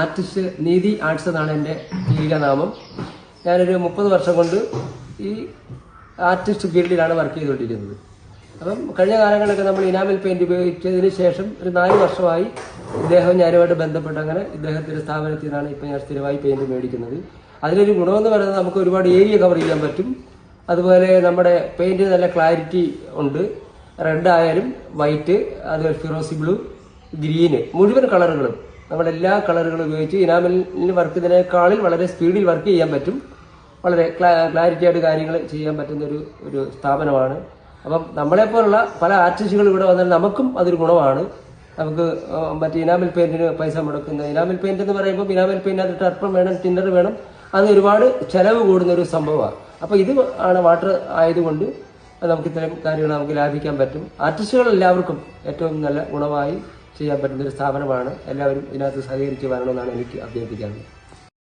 Artist നീതി arts എന്നാണ് എൻ്റെ ജീവികനാമം. ഞാനൊരു 30 വർഷം കൊണ്ട് ഈ ആർട്ടിസ്റ്റ് ഫീൽഡിലാണ് വർക്ക് ചെയ്തുകൊണ്ടിരിക്കുന്നത്. അപ്പം കഴിഞ്ഞ കാലങ്ങളിലൊക്കെ നമ്മൾ ഇനാമൽ പെയിന്റ് ഉപയോഗിച്ചതിന് ശേഷം ഒരു 4 വർഷമായി ഞാനുമായിട്ട് ബന്ധപ്പെട്ട് അങ്ങനെ ഇദ്ദേഹത്തിൻ്റെ സ്ഥാപനത്തിൽ നിന്നാണ് ഇപ്പം ഞാൻ സ്ഥിരമായി പെയിന്റ് മേടിക്കുന്നത്. അതിലൊരു ഗുണമെന്ന് പറയുന്നത് നമുക്ക് ഒരുപാട് ഏരിയ കവർ ചെയ്യാൻ പറ്റും. അതുപോലെ നമ്മുടെ പെയിന്റ് നല്ല ക്ലാരിറ്റി ഉണ്ട്. റെഡ് ആയാലും വൈറ്റ്, അതുപോലെ ഫിറോസി ബ്ലൂ, ഗ്രീന്, മുഴുവൻ കളറുകളും നമ്മളെല്ലാ കളറുകളും ഉപയോഗിച്ച് ഇനാമലിന് വർക്ക് ചെയ്യുന്നതിനേക്കാളിൽ വളരെ സ്പീഡിൽ വർക്ക് ചെയ്യാൻ പറ്റും. വളരെ ക്ലാരിറ്റി ആയിട്ട് കാര്യങ്ങൾ ചെയ്യാൻ പറ്റുന്ന ഒരു സ്ഥാപനമാണ്. അപ്പം നമ്മളെപ്പോലുള്ള പല ആർട്ടിസ്റ്റുകൾ ഇവിടെ വന്നാൽ നമുക്കും അതൊരു ഗുണമാണ്. നമുക്ക് മറ്റേ ഇനാമൽ പെയിന്റിന് പൈസ മുടക്കുന്ന ഇനാമൽ പെയിന്റ് എന്ന് പറയുമ്പോൾ ഇനാമൽ പെയിന്റ് അത് ടർപ്പൺ വേണം, ടിൻഡർ വേണം, അത് ഒരുപാട് ചെലവ് കൂടുന്ന ഒരു സംഭവമാണ്. അപ്പോൾ ഇത് ആണ് വാട്ടർ ആയതുകൊണ്ട് നമുക്ക് ഇത്തരം കാര്യങ്ങൾ നമുക്ക് ലാഭിക്കാൻ പറ്റും. ആർട്ടിസ്റ്റുകൾ എല്ലാവർക്കും ഏറ്റവും നല്ല ഗുണമായി ചെയ്യാൻ പറ്റുന്ന ഒരു സ്ഥാപനമാണ്. എല്ലാവരും ഇതിനകത്ത് സഹകരിച്ച് വരണമെന്നാണ് എനിക്ക് അഭ്യർത്ഥിക്കാനുള്ളത്.